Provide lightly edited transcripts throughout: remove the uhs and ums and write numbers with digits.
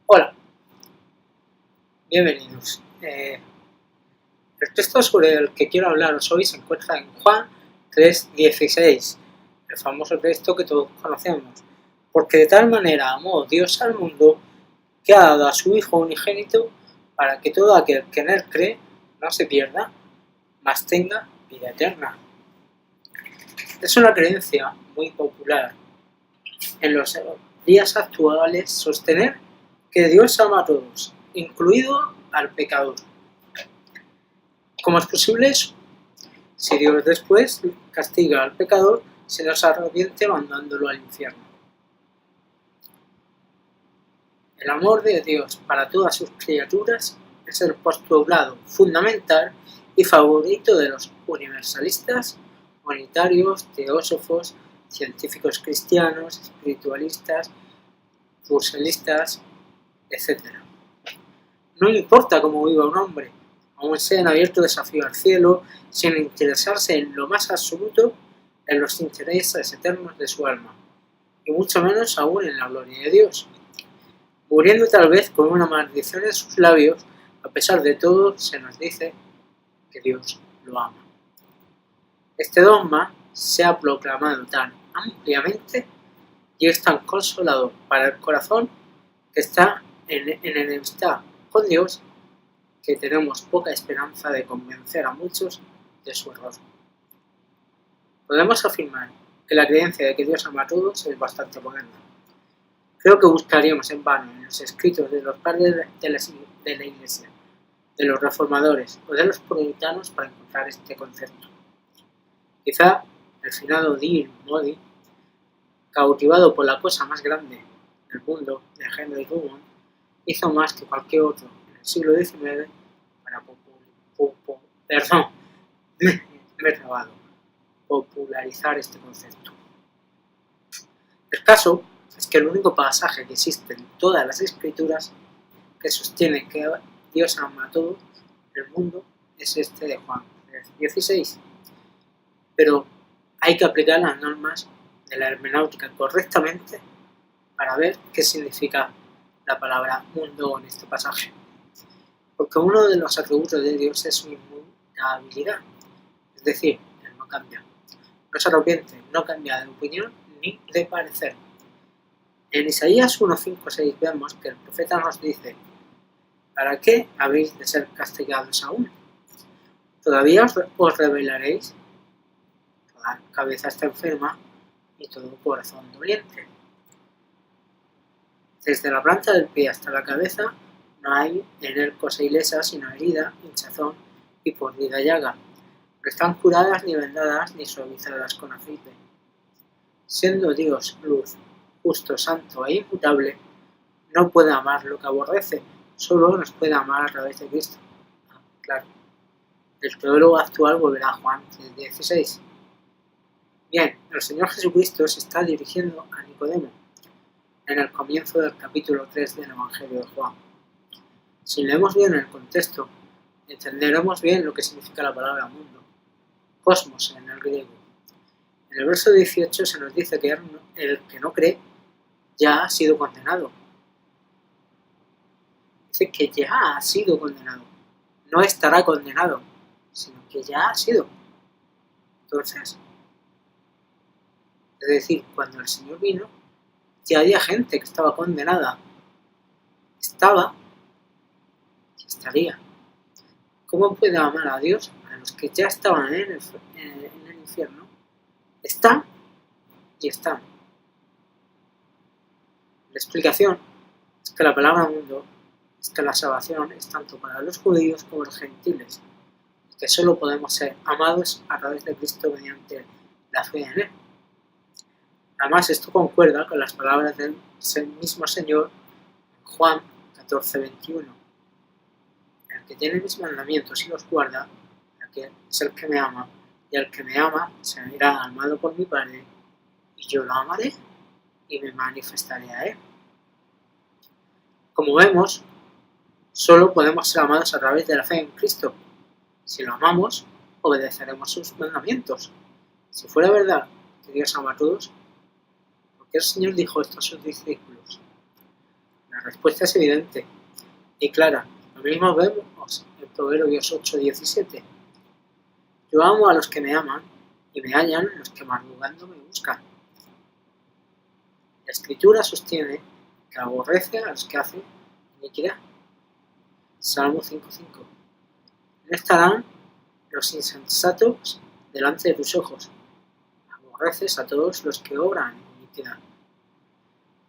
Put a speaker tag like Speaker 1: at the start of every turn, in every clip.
Speaker 1: Hola, bienvenidos. El texto sobre el que quiero hablaros hoy se encuentra en Juan 3:16, el famoso texto que todos conocemos. Porque de tal manera amó Dios al mundo que ha dado a su Hijo unigénito para que todo aquel que en él cree no se pierda, mas tenga vida eterna. Es una creencia muy popular en los días actuales sostener que Dios ama a todos, incluido al pecador. ¿Cómo es posible eso? Si Dios después castiga al pecador, se nos arrepiente mandándolo al infierno. El amor de Dios para todas sus criaturas es el postulado fundamental y favorito de los universalistas, unitarios, teósofos, científicos cristianos, espiritualistas, burselistas, etc. No importa cómo viva un hombre, aún sea en abierto desafío al cielo, sin interesarse en lo más absoluto en los intereses eternos de su alma, y mucho menos aún en la gloria de Dios. Muriendo tal vez con una maldición en sus labios, a pesar de todo se nos dice que Dios lo ama. Este dogma se ha proclamado tan ampliamente y es tan consolador para el corazón que está en enemistad con Dios que tenemos poca esperanza de convencer a muchos de su error. Podemos afirmar que la creencia de que Dios ama a todos es bastante moderna. Creo que buscaríamos en vano en los escritos de los padres de la Iglesia, de los reformadores o de los puritanos para encontrar este concepto. Quizá el finado D. Moody, cautivado por la cosa más grande del mundo de Henry Drummond, hizo más que cualquier otro en el siglo XIX para popularizar este concepto. El caso es que el único pasaje que existe en todas las escrituras que sostiene que Dios ama a todo el mundo es este de Juan 3:16. Pero hay que aplicar las normas de la hermenéutica correctamente para ver qué significa la palabra mundo en este pasaje. Porque uno de los atributos de Dios es su inmutabilidad, es decir, Él no cambia. No se arrepiente, no cambia de opinión ni de parecer. En Isaías 1:5-6 vemos que el profeta nos dice: ¿para qué habéis de ser castigados aún? ¿Todavía os rebelaréis? Toda cabeza está enferma y todo corazón doliente. Desde la planta del pie hasta la cabeza no hay en él cosa ilesa, sino herida, hinchazón y podrida llaga. No están curadas ni vendadas ni suavizadas con aceite. Siendo Dios luz, justo, santo e inmutable, no puede amar lo que aborrece, solo nos puede amar a través de Cristo. Claro, el teólogo actual volverá a Juan 3:16. Bien, el Señor Jesucristo se está dirigiendo a Nicodemo en el comienzo del capítulo 3 del Evangelio de Juan. Si leemos bien el contexto, entenderemos bien lo que significa la palabra mundo, cosmos en el griego. En el verso 18 se nos dice que el que no cree ya ha sido condenado. Dice que ya ha sido condenado. No estará condenado, sino que ya ha sido. Entonces, es decir, cuando el Señor vino, ya había gente que estaba condenada. Estaba y estaría. ¿Cómo puede amar a Dios a los que ya estaban en el infierno? Están y están. La explicación es que la palabra mundo es que la salvación es tanto para los judíos como los gentiles, y que solo podemos ser amados a través de Cristo mediante la fe en Él. Además, esto concuerda con las palabras del mismo Señor en Juan 14:21. El que tiene mis mandamientos y los guarda, aquel es el que me ama, y el que me ama será amado por mi Padre, y yo lo amaré y me manifestaré a Él. Como vemos, solo podemos ser amados a través de la fe en Cristo. Si lo amamos, obedeceremos sus mandamientos. Si fuera verdad que Dios ama a todos, ¿por qué el Señor dijo esto a sus discípulos? La respuesta es evidente y clara. Lo mismo vemos en Proverbios 8:17. Yo amo a los que me aman y me hallan los que madrugando me buscan. La Escritura sostiene que aborrece a los que hacen iniquidad. Salmo 5:5. No estarán los insensatos delante de tus ojos. Aborreces a todos los que obran iniquidad.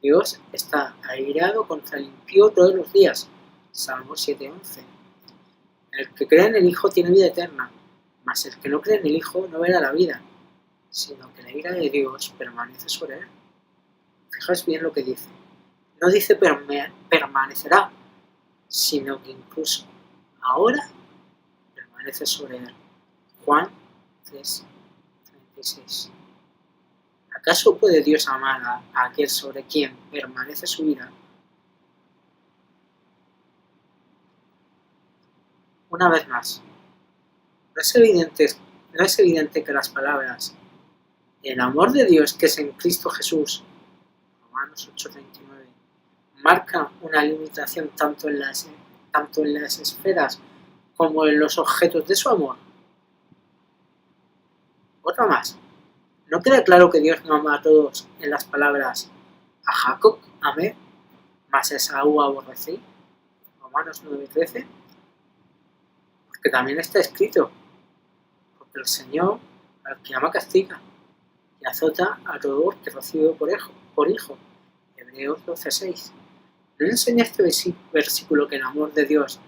Speaker 1: Dios está airado contra el impío todos los días. Salmo 7:11. El que cree en el Hijo tiene vida eterna, mas el que no cree en el Hijo no verá la vida, sino que la ira de Dios permanece sobre él. Fijaos bien lo que dice. No dice permanecerá, sino que incluso ahora permanece sobre él. Juan 3:36. ¿Acaso puede Dios amar a aquel sobre quien permanece su ira? Una vez más, ¿no es evidente que las palabras el amor de Dios que es en Cristo Jesús, Romanos 8:29, marca una limitación tanto en las esferas como en los objetos de su amor? Otra más. ¿No queda claro que Dios no ama a todos en las palabras a Jacob amé, mas a Esaú aborrecí? Romanos 9:13. Porque también está escrito, porque el Señor al que ama castiga y azota a todo que recibe por hijo. Hebreos 12:6. ¿No enseña este versículo que el amor de Dios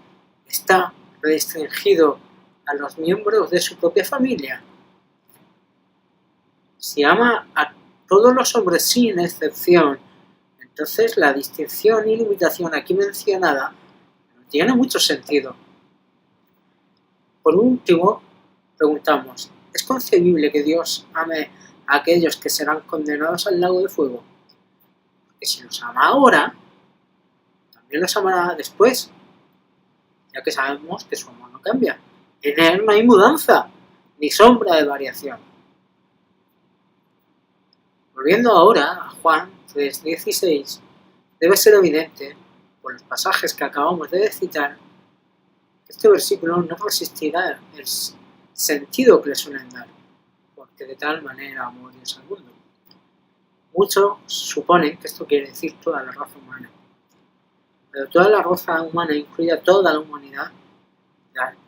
Speaker 1: está restringido a los miembros de su propia familia? Si ama a todos los hombres sin excepción, entonces la distinción y limitación aquí mencionada no tiene mucho sentido. Por último, preguntamos, ¿es concebible que Dios ame a aquellos que serán condenados al lago de fuego? Porque si los ama ahora, también los amará después, ya que sabemos que su amor no cambia. En él no hay mudanza, ni sombra de variación. Volviendo ahora a Juan 3:16, debe ser evidente, por los pasajes que acabamos de citar, que este versículo no resistirá el sentido que le suelen dar, porque de tal manera amó Dios al mundo. Muchos suponen que esto quiere decir toda la raza humana, pero toda la raza humana incluye a toda la humanidad,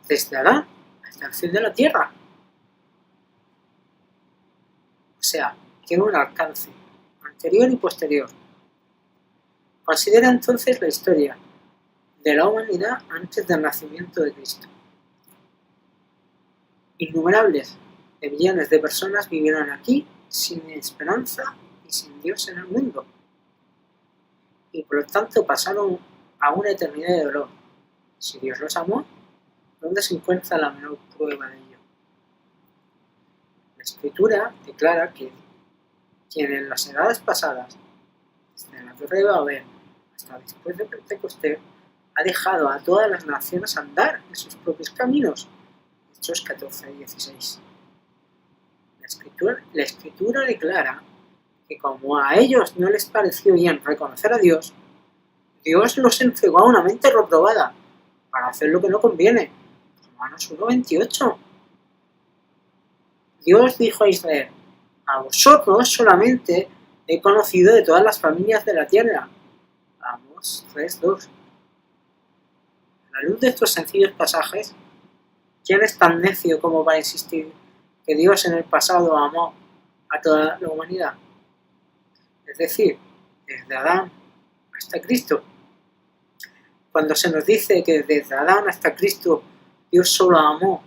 Speaker 1: desde Adán hasta el fin de la tierra. O sea, tiene un alcance anterior y posterior. Considera entonces la historia de la humanidad antes del nacimiento de Cristo. Innumerables de millones de personas vivieron aquí sin esperanza y sin Dios en el mundo, y por lo tanto pasaron a una eternidad de dolor. Si Dios los amó, ¿dónde se encuentra la menor prueba de ello? La Escritura declara que quien en las edades pasadas, desde la Torre de Babel hasta después de Pentecostés, ha dejado a todas las naciones andar en sus propios caminos. Hechos 14:16. La Escritura declara que como a ellos no les pareció bien reconocer a Dios, Dios los entregó a una mente reprobada para hacer lo que no conviene. Romanos 1:28. Dios dijo a Israel, a vosotros solamente he conocido de todas las familias de la tierra. Amós 3:2. A la luz de estos sencillos pasajes, ¿quién es tan necio como para insistir que Dios en el pasado amó a toda la humanidad? Es decir, desde Adán hasta Cristo. Cuando se nos dice que desde Adán hasta Cristo Dios solo amó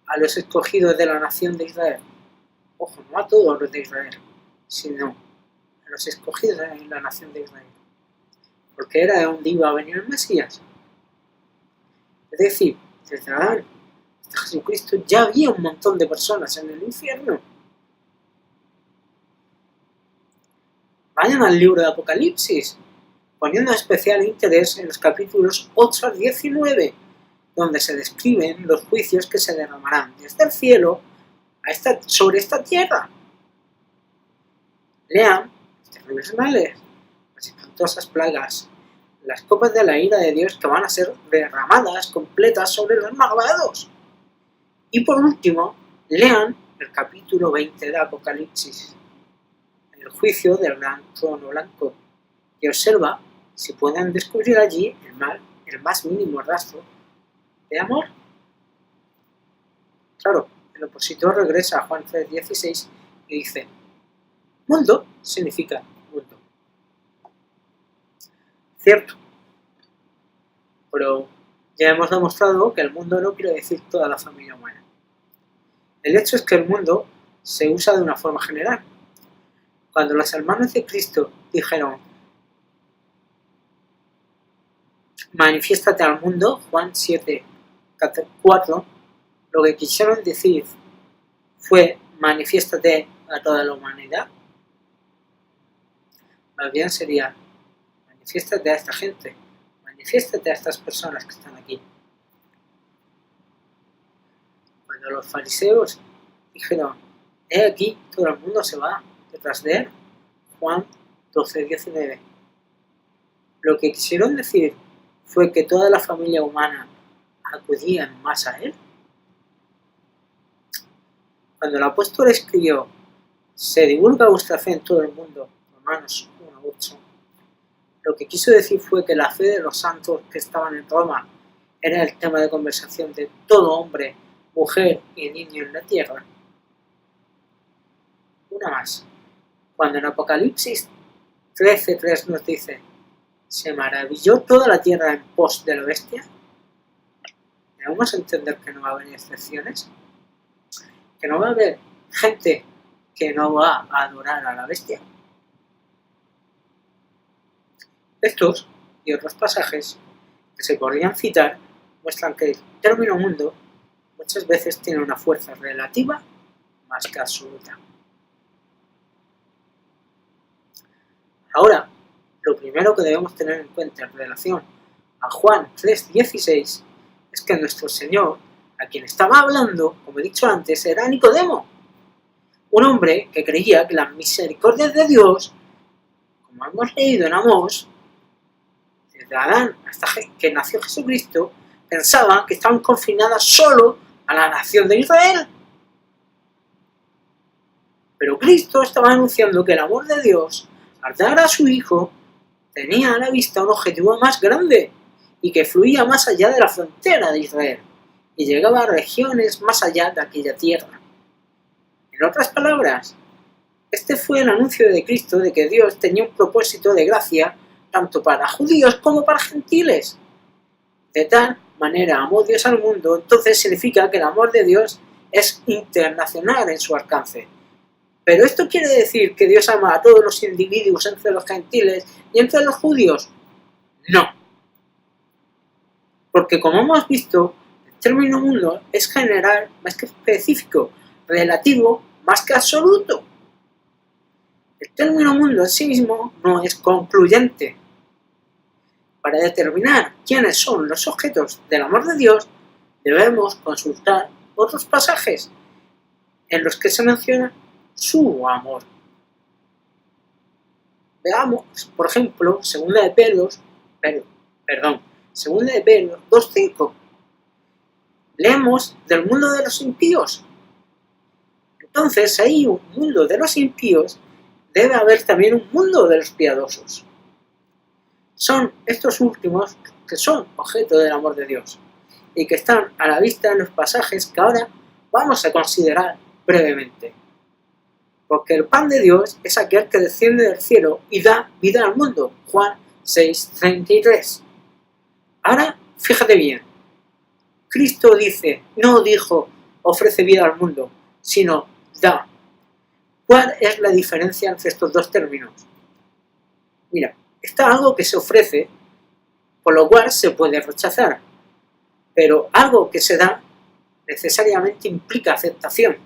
Speaker 1: a los escogidos de la nación de Israel, ojo, no a todos los de Israel, sino a los escogidos de la nación de Israel, porque era de donde iba a venir el Mesías. Es decir, desde Adán hasta Jesucristo ya había un montón de personas en el infierno. Vayan al libro de Apocalipsis, poniendo especial interés en los capítulos 8 al 19, donde se describen los juicios que se derramarán desde el cielo sobre esta tierra. Lean los terribles males, las espantosas plagas, las copas de la ira de Dios que van a ser derramadas completas sobre los malvados. Y por último, lean el capítulo 20 de Apocalipsis, el juicio del gran trono blanco, y observa si pueden descubrir allí el más mínimo rastro de amor. Claro, el opositor regresa a Juan 3:16 y dice: mundo significa mundo. Cierto, pero ya hemos demostrado que el mundo no quiere decir toda la familia humana. El hecho es que el mundo se usa de una forma general. Cuando los hermanos de Cristo dijeron: manifiéstate al mundo, Juan 7:4, lo que quisieron decir fue: manifiéstate a toda la humanidad. Más bien sería: manifiéstate a esta gente, manifiéstate a estas personas que están aquí. Cuando los fariseos dijeron: he aquí, todo el mundo se va detrás de él, Juan 12:19, lo que quisieron decir fue que toda la familia humana acudía más a él. Cuando el apóstol escribió: se divulga vuestra fe en todo el mundo, Romanos 1:8, lo que quiso decir fue que la fe de los santos que estaban en Roma era el tema de conversación de todo hombre, mujer y niño en la tierra. Una más. Cuando en Apocalipsis 13:3 nos dice: se maravilló toda la tierra en pos de la bestia, debemos entender que no va a haber excepciones, que no va a haber gente que no va a adorar a la bestia. Estos y otros pasajes que se podrían citar muestran que el término mundo muchas veces tiene una fuerza relativa más que absoluta. Ahora, lo primero que debemos tener en cuenta en relación a Juan 3:16 es que nuestro Señor, a quien estaba hablando, como he dicho antes, era Nicodemo, un hombre que creía que las misericordias de Dios, como hemos leído en Amós, desde Adán hasta que nació Jesucristo, pensaban que estaban confinadas solo a la nación de Israel. Pero Cristo estaba anunciando que el amor de Dios, al dar a su Hijo, tenía a la vista un objetivo más grande y que fluía más allá de la frontera de Israel y llegaba a regiones más allá de aquella tierra. En otras palabras, este fue el anuncio de Cristo de que Dios tenía un propósito de gracia tanto para judíos como para gentiles. De tal manera amó Dios al mundo, entonces significa que el amor de Dios es internacional en su alcance. ¿Pero esto quiere decir que Dios ama a todos los individuos entre los gentiles y entre los judíos? No. Porque como hemos visto, el término mundo es general más que específico, relativo más que absoluto. El término mundo en sí mismo no es concluyente. Para determinar quiénes son los objetos del amor de Dios, debemos consultar otros pasajes en los que se menciona su amor. Veamos, por ejemplo, 2 de Pedro 2:5. Leemos del mundo de los impíos. Entonces, hay un mundo de los impíos, debe haber también un mundo de los piadosos. Son estos últimos que son objeto del amor de Dios y que están a la vista en los pasajes que ahora vamos a considerar brevemente. Porque el pan de Dios es aquel que desciende del cielo y da vida al mundo, Juan 6:33. Ahora, fíjate bien, Cristo no dijo ofrece vida al mundo, sino da. ¿Cuál es la diferencia entre estos dos términos? Mira, está algo que se ofrece, por lo cual se puede rechazar, pero algo que se da necesariamente implica aceptación.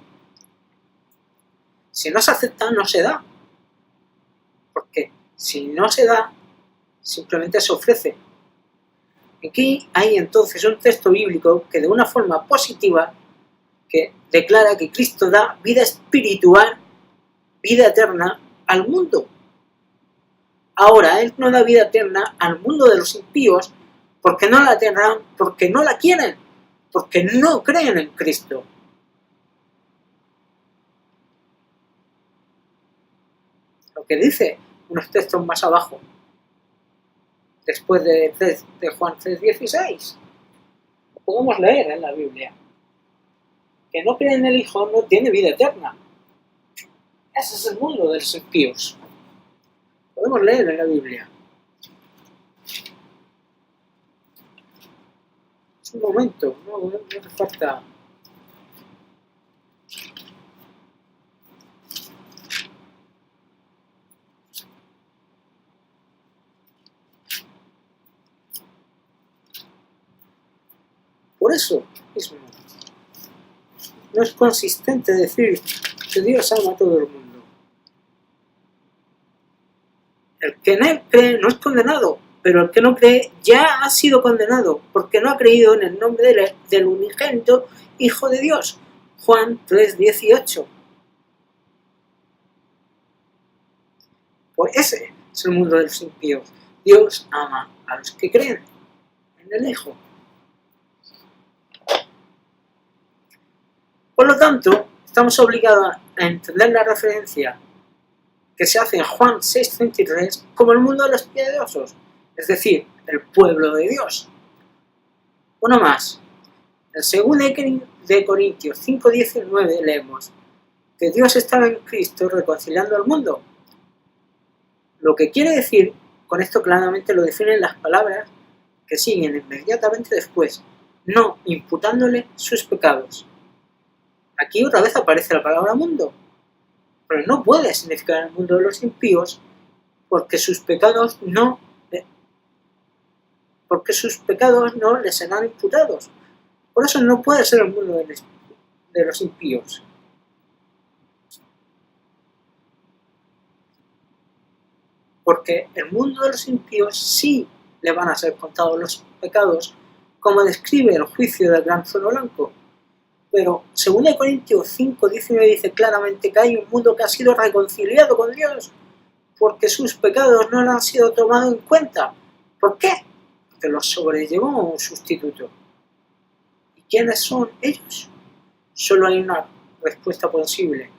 Speaker 1: Si no se acepta, no se da. Porque si no se da, simplemente se ofrece. Aquí hay entonces un texto bíblico que de una forma positiva que declara que Cristo da vida espiritual, vida eterna al mundo. ahora Él no da vida eterna al mundo de los impíos porque no la tendrán, porque no la quieren, porque no creen en Cristo. Lo que dice unos textos más abajo, después de Juan 3:16, lo podemos leer en la Biblia. Que no cree en el Hijo no tiene vida eterna. Ese es el mundo de los impíos. Podemos leer en la Biblia. Es un momento, no hace falta. Por eso mismo, no es consistente decir que Dios ama a todo el mundo. El que en Él cree no es condenado, pero el que no cree ya ha sido condenado, porque no ha creído en el nombre del unigénito Hijo de Dios. Juan 3:18. Pues ese es el mundo de los impíos. Dios ama a los que creen en el Hijo. Por lo tanto, estamos obligados a entender la referencia que se hace en Juan 6:33 como el mundo de los piadosos, es decir, el pueblo de Dios. Uno más. En 2 Corintios 5:19 leemos que Dios estaba en Cristo reconciliando al mundo. Lo que quiere decir, con esto claramente lo definen las palabras que siguen inmediatamente después, no imputándole sus pecados. Aquí otra vez aparece la palabra mundo, pero no puede significar el mundo de los impíos porque sus pecados no les serán imputados. Por eso no puede ser el mundo de los impíos. Porque el mundo de los impíos sí le van a ser contados los pecados, como describe el juicio del gran trono blanco. Pero 2 Corintios 5:19 dice claramente que hay un mundo que ha sido reconciliado con Dios, porque sus pecados no le han sido tomados en cuenta. ¿Por qué? Porque los sobrellevó un sustituto. ¿Y quiénes son ellos? Solo hay una respuesta posible: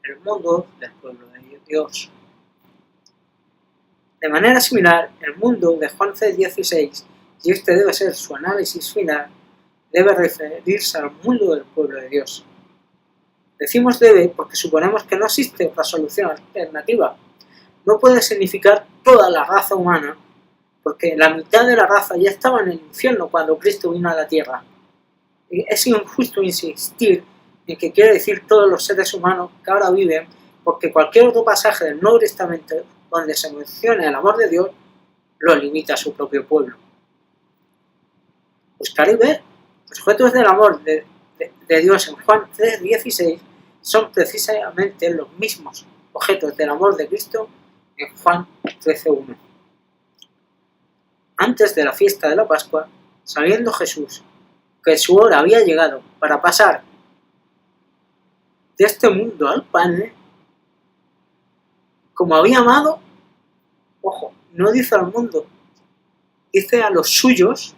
Speaker 1: el mundo del pueblo de Dios. De manera similar, el mundo de Juan 3:16, y este debe ser su análisis final, debe referirse al mundo del pueblo de Dios. Decimos debe porque suponemos que no existe otra solución alternativa. No puede significar toda la raza humana, porque la mitad de la raza ya estaba en el infierno cuando Cristo vino a la tierra. Y es injusto insistir en que quiere decir todos los seres humanos que ahora viven, porque cualquier otro pasaje del Nuevo Testamento donde se menciona el amor de Dios lo limita a su propio pueblo. Buscar y ver. Los objetos del amor de Dios en Juan 3:16 son precisamente los mismos objetos del amor de Cristo en Juan 13:1. Antes de la fiesta de la Pascua, sabiendo Jesús que su hora había llegado para pasar de este mundo al Padre, como había amado, ojo, no dice al mundo, dice a los suyos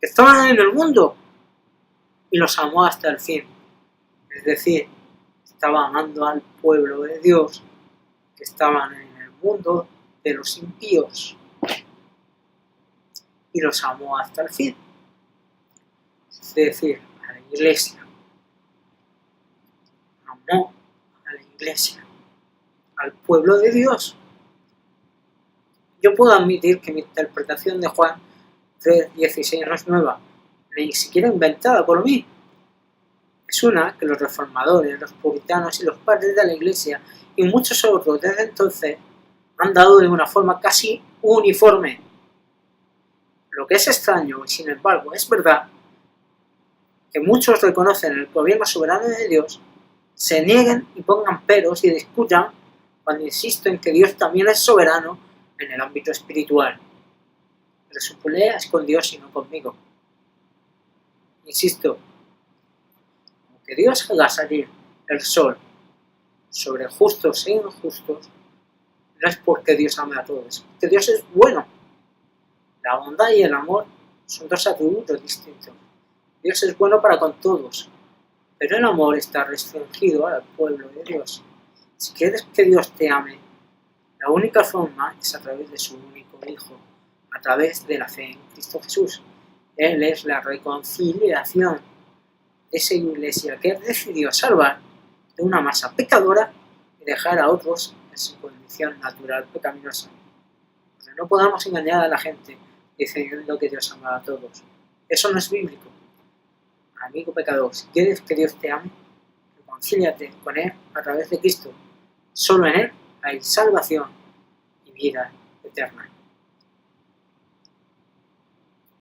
Speaker 1: que estaban en el mundo, y los amó hasta el fin. Es decir, estaba amando al pueblo de Dios que estaban en el mundo de los impíos, y los amó hasta el fin. Es decir, a la iglesia. Amó a la iglesia, al pueblo de Dios. Yo puedo admitir que mi interpretación de Juan 3:16 no es nueva, ni siquiera inventada por mí. Es una que los reformadores, los puritanos y los padres de la Iglesia y muchos otros desde entonces han dado de una forma casi uniforme. Lo que es extraño y sin embargo es verdad que muchos reconocen el gobierno soberano de Dios, se nieguen y pongan peros y discutan cuando insisto en que Dios también es soberano en el ámbito espiritual. Pero su pelea es con Dios y no conmigo. Insisto, que Dios haga salir el sol sobre justos e injustos, No es porque Dios ame a todos, es porque Dios es bueno. La bondad y el amor son dos atributos distintos. Dios es bueno para con todos, pero el amor está restringido al pueblo de Dios. Si quieres que Dios te ame, la única forma es a través de su único Hijo, a través de la fe en Cristo Jesús. Él es la reconciliación de esa iglesia que decidió salvar de una masa pecadora y dejar a otros en su condición natural pecaminosa. Pero no podamos engañar a la gente diciendo que Dios ama a todos. Eso no es bíblico. Amigo pecador, si quieres que Dios te ame, reconcíliate con Él a través de Cristo. Solo en Él hay salvación y vida eterna.